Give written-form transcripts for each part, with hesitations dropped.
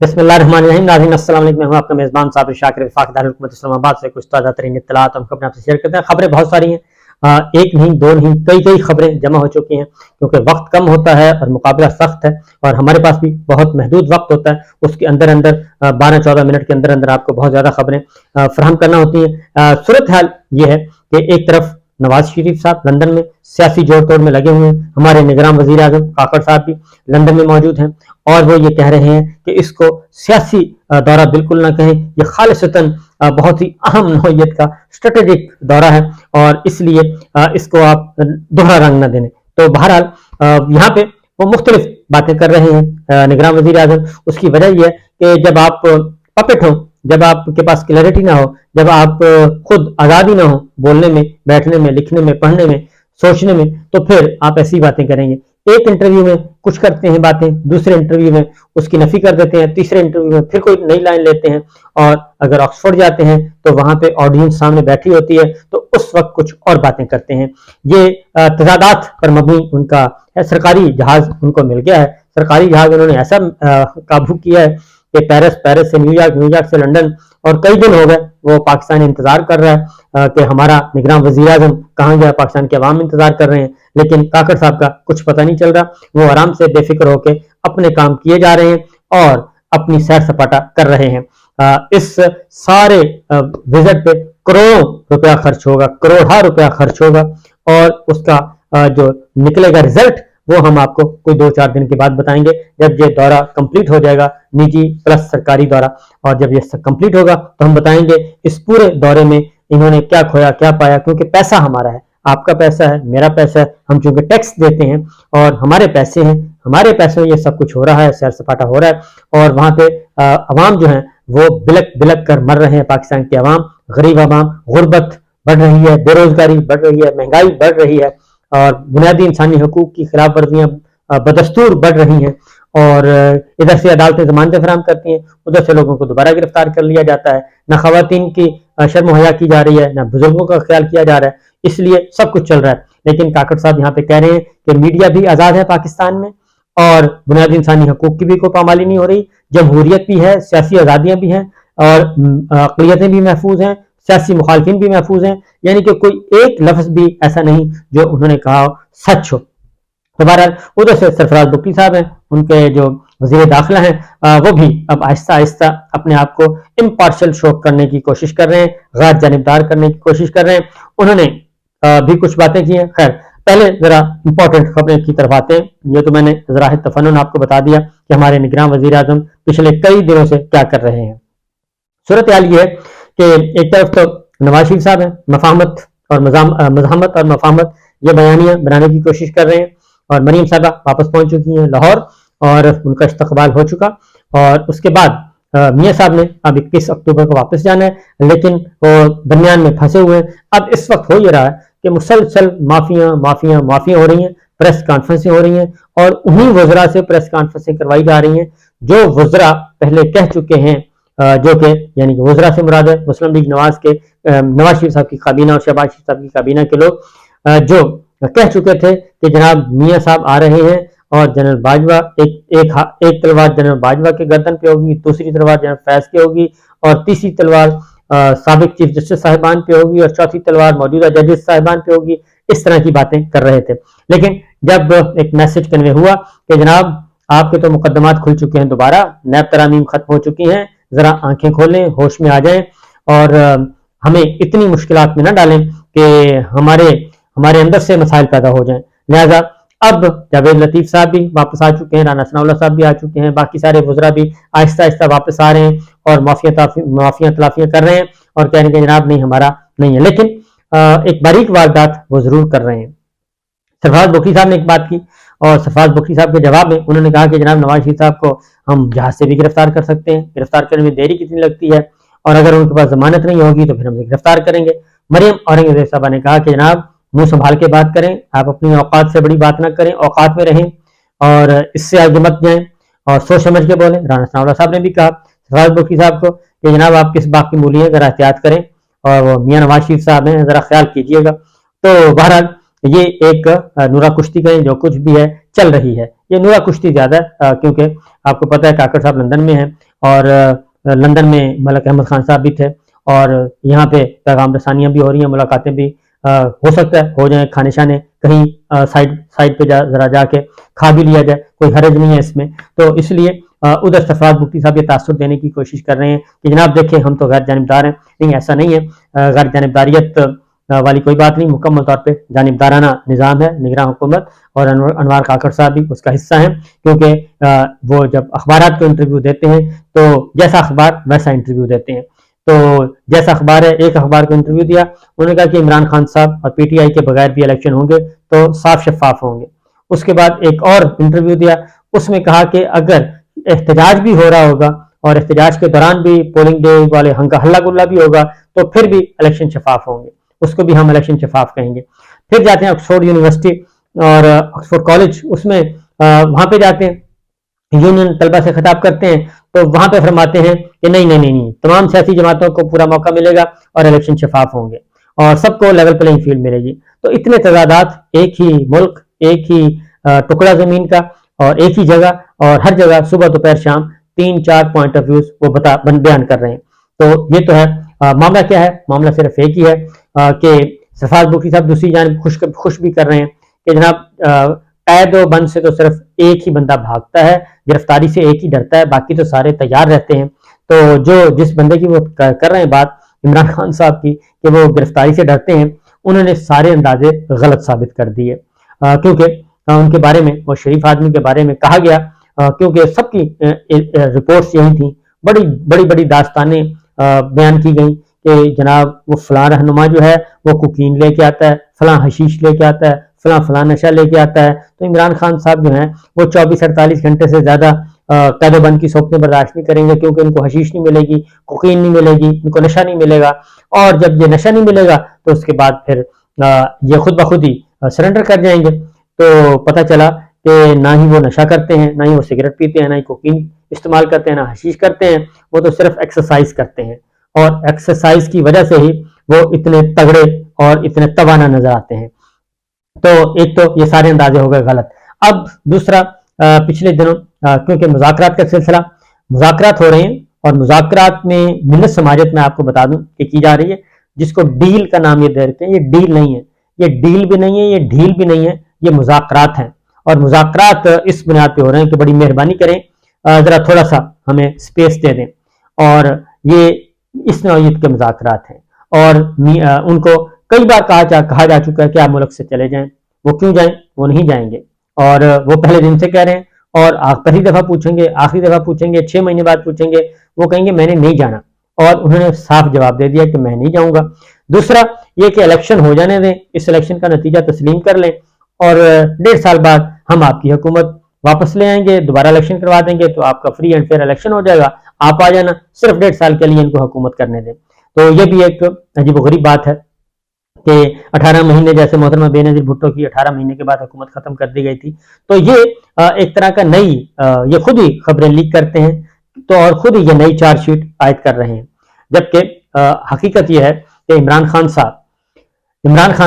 बिस्मिल्लाहिर्रहमानिर्रहीम। नाज़रीन अस्सलाम वालेकुम। मैं हूं आपका मेज़बान साबिर शाकिर वफाक दारुल हुकूमत इस्लामाबाद से कुछ ताज़ा तरीन इत्तलात हम खबरें आपसे शेयर करते हैं। खबरें बहुत सारी हैं, एक नहीं दो नहीं कई खबरें जमा हो चुकी हैं, क्योंकि वक्त कम होता है और मुकाबला सख्त है और हमारे पास भी बहुत महदूद वक्त होता है। उसके अंदर अंदर 12-14 मिनट के अंदर अंदर आपको बहुत ज़्यादा खबरें फराहम करना होती हैं। सूरत हाल ये है कि एक तरफ नवाज शरीफ साहब लंदन में सियासी जोड़ तोड़ में लगे हुए हैं, हमारे निगरान वजीर आजम काकड़ साहब भी लंदन में मौजूद हैं और वो ये कह रहे हैं कि इसको सियासी दौरा बिल्कुल ना कहें, ये खालिसतन बहुत ही अहम नौइयत का स्ट्रेटेजिक दौरा है और इसलिए इसको आप दोहरा रंग न देने। तो बहरहाल यहाँ पे वो मुख्तलिफ बातें कर रहे हैं निगरान वजीर आजम। उसकी वजह यह है कि जब आप पपेट हो, जब आपके पास क्लैरिटी ना हो, जब आप खुद आज़ादी ना हो बोलने में, बैठने में, लिखने में, पढ़ने में, सोचने में, तो फिर आप ऐसी बातें करेंगे। एक इंटरव्यू में कुछ करते हैं बातें, दूसरे इंटरव्यू में उसकी नफी कर देते हैं, तीसरे इंटरव्यू में फिर कोई नई लाइन लेते हैं और अगर ऑक्सफोर्ड जाते हैं तो वहां पे ऑडियंस सामने बैठी होती है तो उस वक्त कुछ और बातें करते हैं। ये तजादात पर मबनी उनका है। सरकारी जहाज उनको मिल गया है, सरकारी जहाज उन्होंने ऐसा काबू किया है कि पेरिस से न्यूयॉर्क, न्यूयॉर्क से लंदन, और कई दिन हो गए वो पाकिस्तान इंतजार कर रहा है कि हमारा निगरान वजीर आजम कहाँ गया। पाकिस्तान के अवाम इंतजार कर रहे हैं, लेकिन काकड़ साहब का कुछ पता नहीं चल रहा। वो आराम से बेफिक्र होकर अपने काम किए जा रहे हैं और अपनी सैर सपाटा कर रहे हैं। इस सारे विजिट पे करोड़ों रुपया खर्च होगा, करोड़ा रुपया खर्च होगा और उसका जो निकलेगा रिजल्ट वो हम आपको कोई 2-4 दिन के बाद बताएंगे, जब ये दौरा कंप्लीट हो जाएगा, निजी प्लस सरकारी दौरा। और जब ये कंप्लीट होगा तो हम बताएंगे इस पूरे दौरे में इन्होंने क्या खोया, क्या पाया, क्योंकि पैसा हमारा है, आपका पैसा है, मेरा पैसा है, हम चूंकि टैक्स देते हैं और हमारे पैसे हैं, हमारे पैसों में ये सब कुछ हो रहा है, सैर सपाटा हो रहा है और वहां पे अवाम जो है वो बिलक बिलक कर मर रहे हैं। पाकिस्तान के अवाम, गरीब अवाम, गुर्बत बढ़ रही है, बेरोजगारी बढ़ रही है, महंगाई बढ़ रही है और बुनियादी इंसानी हकूक की खिलाफ वर्जियां बदस्तूर बढ़ रही हैं और इधर से अदालतें जमानतें फराहम करती हैं, उधर से लोगों को दोबारा गिरफ्तार कर लिया जाता है। न खवातीन की शर्म हया की जा रही है, न बुजुर्गों का ख्याल किया जा रहा है, इसलिए सब कुछ चल रहा है। लेकिन काकड़ साहब यहाँ पे कह रहे हैं कि मीडिया भी आज़ाद है पाकिस्तान में और बुनियादी इंसानी हकूक की भी कोई पामाली नहीं हो रही, जमहूरियत भी है, सियासी आज़ादियाँ भी हैं और अक़लियतें भी महफूज हैं, सियासी मुखालफिन भी महफूज हैं। यानी कि कोई एक लफ्ज भी ऐसा नहीं जो उन्होंने कहा हो सच हो। तो बहरहाल उधर से सरफराज बुकी साहब हैं, उनके जो वज़ीर दाखिला हैं, वो भी अब आहिस्ता आहिस्ता अपने आप को इम्पार्शल शो करने की कोशिश कर रहे हैं, गैर जानिबदार करने की कोशिश कर रहे हैं। उन्होंने भी कुछ बातें की हैं। खैर पहले जरा इंपॉर्टेंट खबरें की तरफ आते हैं। ये तो मैंने जरा तफन्नुन आपको बता दिया कि हमारे निगरान वज़ीर आज़म पिछले कई दिनों से क्या कर रहे हैं। सूरत हाल ये है कि एक तरफ तो नवाज शरीफ साहब हैं, मफाहमत और मज़ाहमत और मफाहमत ये बयानियां बनाने की कोशिश कर रहे हैं और मरीम साहबा वापस पहुंच चुकी हैं लाहौर और उनका इस्तकबाल हो चुका और उसके बाद मियाँ साहब ने अब 21 अक्टूबर को वापस जाना है, लेकिन वो दरमियान में फंसे हुए हैं। अब इस वक्त हो ये रहा है कि मुसलसल माफियां हो रही हैं, प्रेस कॉन्फ्रेंसें हो रही हैं और उन्हीं वज़रा से प्रेस कॉन्फ्रेंसें करवाई जा रही हैं जो वज़रा पहले कह चुके हैं, जो कि यानी कि वज़रा से मुराद है मुस्लिम लीग नवाज शरीफ साहब की काबीना और शहबाज शरीफ साहब की काबीना के लोग, जो कह चुके थे कि जनाब मियाँ साहब आ रहे हैं और जनरल बाजवा एक तलवार जनरल बाजवा के गर्दन पे होगी, दूसरी तलवार जनरल फैज की होगी और तीसरी तलवार साबिक चीफ जस्टिस साहिबान पे होगी और चौथी तलवार मौजूदा जजेस साहिबान पे होगी। इस तरह की बातें कर रहे थे। लेकिन जब एक मैसेज कन्वे हुआ कि जनाब आपके तो मुकदमात खुल चुके हैं, दोबारा नैब तरामीम खत्म हो चुकी हैं, जरा आंखें खोलें, होश में आ जाएं और हमें इतनी मुश्किलात में ना डालें कि हमारे अंदर से मसाइल पैदा हो जाएं। लिहाजा अब जावेद लतीफ साहब भी वापस आ चुके हैं, राना सनाउल्लाह साहब भी आ चुके हैं, बाकी सारे वज़रा भी आहिस्ता आहिस्ता वापस आ रहे हैं और माफिया तलाफियां कर रहे हैं और कह रहे हैं कि जनाब नहीं, हमारा नहीं है। लेकिन एक बारीक वारदात वो जरूर कर रहे हैं। सरफराज बुकी साहब ने एक बात की और सरफराज बुकी साहब के जवाब में उन्होंने कहा कि जनाब नवाज शरीफ साहब को हम जहाज से भी गिरफ्तार कर सकते हैं, गिरफ्तार करने में देरी कितनी लगती है और अगर उनके पास जमानत नहीं होगी तो फिर हम गिरफ्तार करेंगे। मरियम औरंगजेब साहबा ने कहा कि जनाब मुंह संभाल के बात करें, आप अपनी औकात से बड़ी बात ना करें, औकात में रहें और इससे आगे मत जाएं और सोच समझ के बोलें। राना सनाउल्लाह साहब ने भी कहा सरफराज बुकी साहब को कि जनाब आप किस बात की मूली है, जरा एहतियात करें और वो मियाँ नवाज शरीफ साहब हैं, जरा ख्याल कीजिएगा। तो बहरहाल ये एक नूरा कुश्ती करें जो कुछ भी है चल रही है, ये नूरा कुश्ती ज्यादा क्योंकि आपको पता है काकड़ साहब लंदन में हैं اور لندن میں ملک احمد خان صاحب بھی تھے، اور یہاں پہ پیغام رسانیاں بھی ہو رہی ہیں، ملاقاتیں بھی ہو سکتا ہے ہو جائیں، کھانے شانے کہیں سائڈ پہ ذرا جا کے کھا بھی لیا جائے، کوئی حرج نہیں ہے اس میں۔ تو اس لیے ادھر سرفراز مفتی صاحب یہ تاثر دینے کی کوشش کر رہے ہیں کہ جناب دیکھیں ہم تو غیر جانبدار ہیں، نہیں ایسا نہیں ہے، غیر جانبداریت والی کوئی بات نہیں، مکمل طور پہ جانبدارانہ نظام ہے نگراں حکومت، اور انوار کاکڑ صاحب بھی اس کا حصہ ہیں، کیونکہ وہ جب اخبارات کو انٹرویو دیتے ہیں تو جیسا اخبار ویسا انٹرویو دیتے ہیں۔ تو جیسا اخبار ہے، ایک اخبار کو انٹرویو دیا، انہوں نے کہا کہ عمران خان صاحب اور پی ٹی آئی کے بغیر بھی الیکشن ہوں گے تو صاف شفاف ہوں گے۔ اس کے بعد ایک اور انٹرویو دیا، اس میں کہا کہ اگر احتجاج بھی ہو رہا ہوگا اور احتجاج کے دوران بھی پولنگ ڈے والے ہلہ گلا بھی ہوگا تو پھر بھی الیکشن شفاف ہوں گے، اس کو بھی ہم الیکشن شفاف کہیں گے۔ پھر جاتے ہیں آکسفورڈ یونیورسٹی اور آکسفورڈ کالج، اس میں وہاں پہ جاتے ہیں، یونین طلبہ سے خطاب کرتے ہیں تو وہاں پہ فرماتے ہیں کہ نہیں، تمام سیاسی جماعتوں کو پورا موقع ملے گا اور الیکشن شفاف ہوں گے اور سب کو لیول پلینگ فیلڈ ملے گی۔ تو اتنے تضادات، ایک ہی ملک، ایک ہی ٹکڑا زمین کا اور ایک ہی جگہ، اور ہر جگہ صبح دوپہر شام 3-4 پوائنٹ آف ویوز وہ بیان کر رہے ہیں۔ تو یہ تو ہے معاملہ کیا ہے، معاملہ صرف ایک ہی ہے کہ سرفراز مفتی صاحب دوسری جانب خوش بھی کر رہے ہیں کہ جناب قید و بند سے تو صرف ایک ہی بندہ بھاگتا ہے، گرفتاری سے ایک ہی ڈرتا ہے، باقی تو سارے تیار رہتے ہیں۔ تو جس بندے کی وہ کر رہے ہیں بات عمران خان صاحب کی کہ وہ گرفتاری سے ڈرتے ہیں، انہوں نے سارے اندازے غلط ثابت کر دیے، کیونکہ ان کے بارے میں، وہ شریف آدمی کے بارے میں کہا گیا، کیونکہ سب کی رپورٹس یہی تھیں، بڑی داستانیں بیان کی گئیں کہ جناب وہ فلاں رہنما جو ہے وہ کوکین لے کے آتا ہے، فلاں حشیش لے کے آتا ہے، فلاں نشہ لے کے آتا ہے۔ تو عمران خان صاحب جو ہیں وہ 24-48 گھنٹے سے زیادہ قید و بند کی صورتیں برداشت نہیں کریں گے، کیونکہ ان کو حشیش نہیں ملے گی، کوکین نہیں ملے گی، ان کو نشہ نہیں ملے گا، اور جب یہ نشہ نہیں ملے گا تو اس کے بعد پھر یہ خود بخود ہی سرنڈر کر جائیں گے۔ تو پتہ چلا کہ نہ ہی وہ نشہ کرتے ہیں، نہ ہی وہ سگریٹ پیتے ہیں، نہ ہی کوکین استعمال کرتے ہیں، نہ حشیش کرتے ہیں، وہ تو صرف ایکسرسائز کرتے ہیں، اور ایکسرسائز کی وجہ سے ہی وہ اتنے تگڑے اور اتنے توانا نظر آتے ہیں۔ تو ایک تو یہ سارے اندازے ہو گئے غلط۔ اب دوسرا، پچھلے دنوں کیونکہ مذاکرات کا سلسلہ، مذاکرات ہو رہے ہیں، اور مذاکرات میں ملت سماجت میں آپ کو بتا دوں کہ کی جا رہی ہے، جس کو ڈیل کا نام یہ دے رکھتے ہیں، یہ ڈیل نہیں ہے، یہ ڈیل بھی نہیں ہے، یہ ڈھیل بھی نہیں ہے، یہ مذاکرات ہیں، اور مذاکرات اس بنیاد پہ ہو رہے ہیں کہ بڑی مہربانی کریں، ذرا تھوڑا سا ہمیں سپیس دے دیں، اور یہ اس نوعیت کے مذاکرات ہیں، اور ان کو کئی بار کہا جا چکا ہے کہ آپ ملک سے چلے جائیں۔ وہ کیوں جائیں؟ وہ نہیں جائیں گے، اور وہ پہلے دن سے کہہ رہے ہیں، اور پہلی دفعہ پوچھیں گے، آخری دفعہ پوچھیں گے، 6 مہینے بعد پوچھیں گے، وہ کہیں گے میں نے نہیں جانا، اور انہوں نے صاف جواب دے دیا کہ میں نہیں جاؤں گا۔ دوسرا یہ کہ الیکشن ہو جانے دیں، اس الیکشن کا نتیجہ تسلیم کر لیں، اور 1.5 سال بعد ہم آپ کی حکومت واپس لے آئیں گے، دوبارہ الیکشن کروا دیں گے، تو آپ کا فری اینڈ فیئر الیکشن ہو جائے گا، آپ آ جانا، صرف 1.5 سال کے لیے ان کو حکومت کرنے دیں۔ تو یہ بھی ایک عجیب و غریب بات ہے کہ 18 مہینے، جیسے محترمہ بے نظیر بھٹو کی 18 مہینے کے بعد حکومت ختم کر دی گئی تھی، تو یہ ایک طرح کا یہ خود ہی خبریں لیک کرتے ہیں، تو اور خود ہی یہ نئی چارج شیٹ عائد کر رہے ہیں، جبکہ حقیقت یہ ہے کہ عمران خان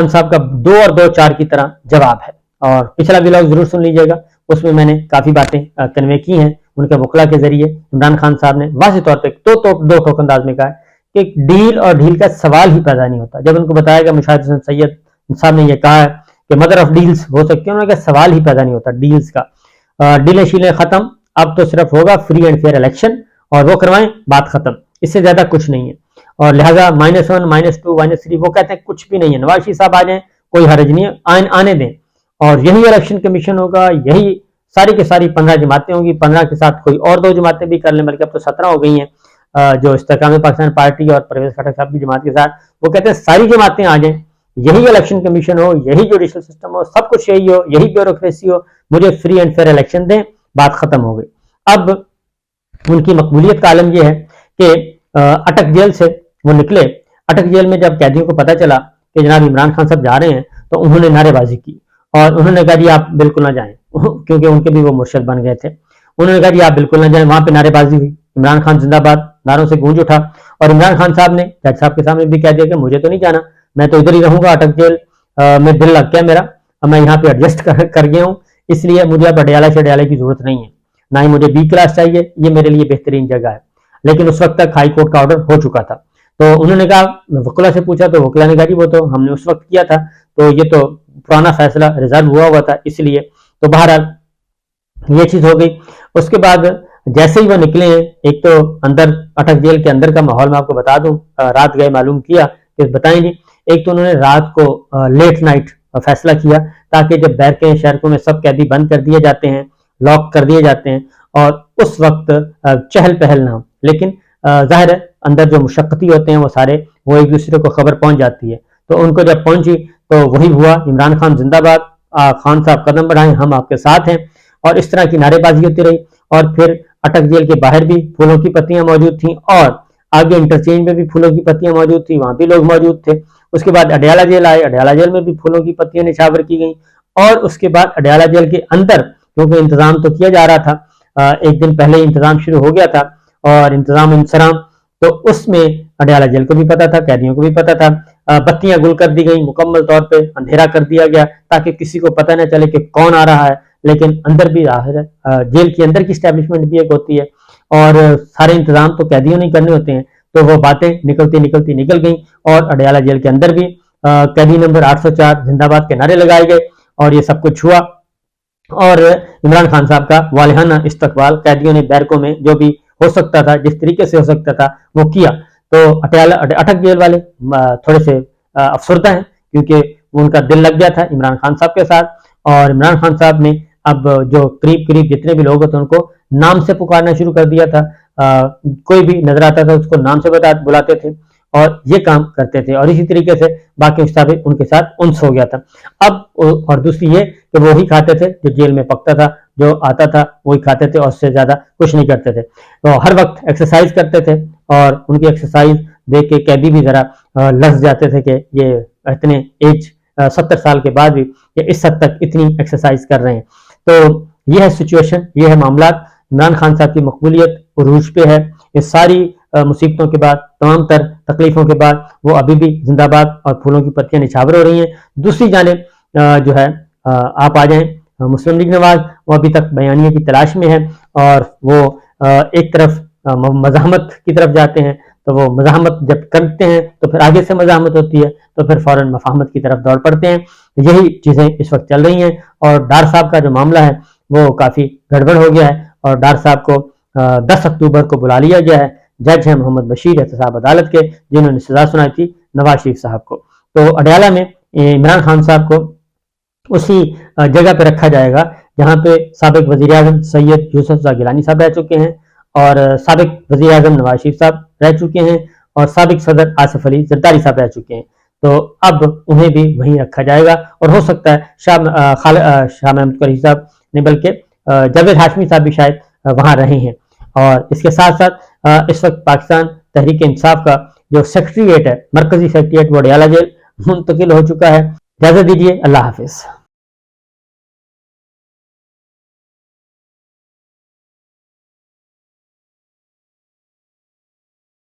صاحب کا 2 اور 2 4 کی طرح جواب ہے، اور پچھلا ولاگ ضرور سن لیجئے گا، اس میں نے کافی باتیں کنوے کی ہیں ان کے وکلا کے ذریعے۔ عمران خان صاحب نے واضح طور پہ دو ٹوک انداز میں کہا ہے کہ ڈیل اور ڈھیل کا سوال ہی پیدا نہیں ہوتا۔ جب ان کو بتایا گیا، مشاہد حسین سید صاحب نے یہ کہا ہے کہ مدر آف ڈیلز ہو سکتی ہے، انہوں نے کہا سوال ہی پیدا نہیں ہوتا ڈیلز کا، ڈیلیں شیلیں ختم، اب تو صرف ہوگا فری اینڈ فیئر الیکشن، اور وہ کروائیں، بات ختم، اس سے زیادہ کچھ نہیں ہے۔ اور لہٰذا -1 -2 -3 وہ کہتے ہیں کچھ بھی نہیں ہے، نواز شریف صاحب آ جائیں، کوئی حرج نہیں ہے، آنے دیں، اور یہی الیکشن کمیشن ہوگا، یہی ساری کی ساری 15 جماعتیں ہوں گی، 15 کے ساتھ کوئی اور 2 جماعتیں بھی کر لیں، بلکہ اب تو 17 ہو گئی ہیں، جو استحکام پاکستان پارٹی اور پرویز خٹک صاحب کی جماعت کے ساتھ، وہ کہتے ہیں ساری جماعتیں آ جائیں، یہی الیکشن کمیشن ہو، یہی جوڈیشل سسٹم ہو، سب کچھ یہی ہو، یہی بیوروکریسی ہو، مجھے فری اینڈ فیئر الیکشن دیں، بات ختم ہو گئی۔ اب ان کی مقبولیت کا عالم یہ ہے کہ اٹک جیل سے وہ نکلے، اٹک جیل میں جب قیدیوں کو پتہ چلا کہ جناب عمران خان صاحب جا رہے ہیں، تو انہوں نے نعرے بازی کی، اور انہوں نے کہا جی آپ بالکل نہ جائیں، کیونکہ ان کے بھی وہ مرشد بن گئے تھے، انہوں نے کہا جی آپ بالکل نہ جائیں، وہاں پہ نعرے بازی ہوئی، عمران خان زندہ باد نعروں سے گونج اٹھا، اور عمران خان صاحب نے جج صاحب کے سامنے بھی کہہ دیا کہ مجھے تو نہیں جانا، میں تو ادھر ہی رہوں گا، اٹک جیل میں دل لگ گیا میرا، اب میں یہاں پہ ایڈجسٹ کر گیا ہوں، اس لیے مجھے اب اڈیالہ سے اڈیالہ کی ضرورت نہیں ہے۔ ना ही मुझे बी क्लास चाहिए, ये मेरे लिए बेहतरीन जगह है। लेकिन उस वक्त तक हाई कोर्ट का ऑर्डर हो चुका था। तो उन्होंने कहा, वकीला से पूछा तो वकीला ने कहा जी वो तो हमने उस वक्त किया था, तो ये तो पुराना फैसला रिजर्व हुआ था इसलिए। तो बहरहाल ये चीज हो गई। उसके बाद जैसे ही वो निकले हैं, एक तो अंदर अटक जेल के अंदर का माहौल मैं आपको बता दूं, रात गए मालूम किया कि बताएं जी। एक तो उन्होंने रात को लेट नाइट फैसला किया, ताकि जब बैरकें शहरों में सब कैदी बंद कर दिए जाते हैं, लॉक कर दिए जाते हैं, और उस वक्त चहल पहल ना हो। लेकिन जाहिर है अंदर जो मुशक्कती होते हैं वो सारे, वो एक दूसरे को खबर पहुंच जाती है। तो उनको जब पहुंची तो वही हुआ, इमरान खान जिंदाबाद, खान साहब कदम बढ़ाएं, हम आपके साथ हैं, और इस तरह की नारेबाजी होती रही। और फिर अटक जेल के बाहर भी फूलों की पत्तियां मौजूद थी, और आगे इंटरचेंज में भी फूलों की पत्तियां मौजूद थी, वहां भी लोग मौजूद थे। उसके बाद अडयाला जेल आए, अडयाला जेल में भी फूलों की पत्तियां निछावर की गई। और उसके बाद अडयाला जेल के अंदर, क्योंकि इंतजाम तो किया जा रहा था, एक दिन पहले इंतजाम शुरू हो गया था, और इंतजाम इंसराम, तो उसमें अडयाला जेल को भी पता था, कैदियों को भी पता था। बत्तियां गुल कर दी गई, मुकम्मल तौर पे अंधेरा कर दिया गया, ताकि किसी को पता न चले कि कौन आ रहा है। लेकिन अंदर भी जेल के अंदर की स्टैब्लिशमेंट भी एक होती है, और सारे इंतजाम तो कैदियों नहीं करने होते हैं। तो वो बातें निकलती निकलती निकल गई, और अडयाला जेल के अंदर भी कैदी नंबर 804 जिंदाबाद के नारे लगाए गए, और ये सब कुछ हुआ। और इमरान खान साहब का वालिहाना इस्तकबाल कैदियों ने बैरकों में जो भी हो सकता था, जिस तरीके से हो सकता था, वो किया। तो अटक जेल वाले थोड़े से अफसरदा हैं, क्योंकि उनका दिल लग गया था इमरान खान साहब के साथ। और इमरान खान साहब ने अब जो करीब करीब जितने भी लोग थे उनको नाम से पुकारना शुरू कर दिया था। कोई भी नजर आता था उसको नाम से बुलाते थे, और ये काम करते थे। और इसी तरीके से बाकी स्टाफ उनके साथ उन्स हो गया था। अब और दूसरी ये कि वो ही खाते थे जो जेल में पकता था, जो आता था वही खाते थे, और उससे ज्यादा कुछ नहीं करते थे। तो हर वक्त एक्सरसाइज करते थे, और उनकी एक्सरसाइज देख के कैदी भी जरा लस जाते थे कि ये इतने एज 70 साल के बाद भी ये इस हद तक इतनी एक्सरसाइज कर रहे हैं। तो ये है सिचुएशन, ये है मामला। इमरान खान साहब की मकबूलियत उरूज पे है। इस सारी मुसीबतों के बाद, तमाम तर तकलीफों के बाद, वो अभी भी जिंदाबाद और फूलों की पत्तियां निछावर हो रही हैं। दूसरी जानिब जो है आप आ जाएं मुस्लिम लीग नवाज, वो अभी तक बयानिए की तलाश में है, और वो एक तरफ मज़ाहमत की तरफ जाते हैं। तो वो मज़ाहमत जब करते हैं तो फिर आगे से मज़ाहमत होती है, तो फिर फौरन मफाहमत की तरफ दौड़ पड़ते हैं। यही चीज़ें इस वक्त चल रही हैं। और डार साहब का जो मामला है वो काफ़ी गड़बड़ हो गया है, और डार साहब को 10 अक्टूबर को बुला लिया गया है। जज है मोहम्मद बशीर एहतसाब अदालत के, जिन्होंने सजा सुनाई थी नवाज शरीफ साहब को। तो अडयाला में इमरान खान साहब को उसी जगह पे रखा जाएगा जहां पे साबिक वजीर आजम सैयद यूसुफ गिलानी साहब रह चुके हैं, और साबिक वजीर आजम नवाज शरीफ साहब रह चुके हैं, और साबिक सदर आसिफ अली जरदारी साहब रह चुके हैं। तो अब उन्हें भी वहीं रखा जाएगा, और हो सकता है शाह महमूद कुरैशी साहब ने, बल्कि जावेद हाशमी साहब भी शायद वहां रहे हैं। और इसके साथ साथ इस वक्त पाकिस्तान तहरीक इंसाफ का जो सेक्रेटरीट है, मरकजी सेक्रेटरीट, वो अडयाला जेल मुंतकिल हो चुका है। इजाजत दीजिए, अल्लाह हाफिज।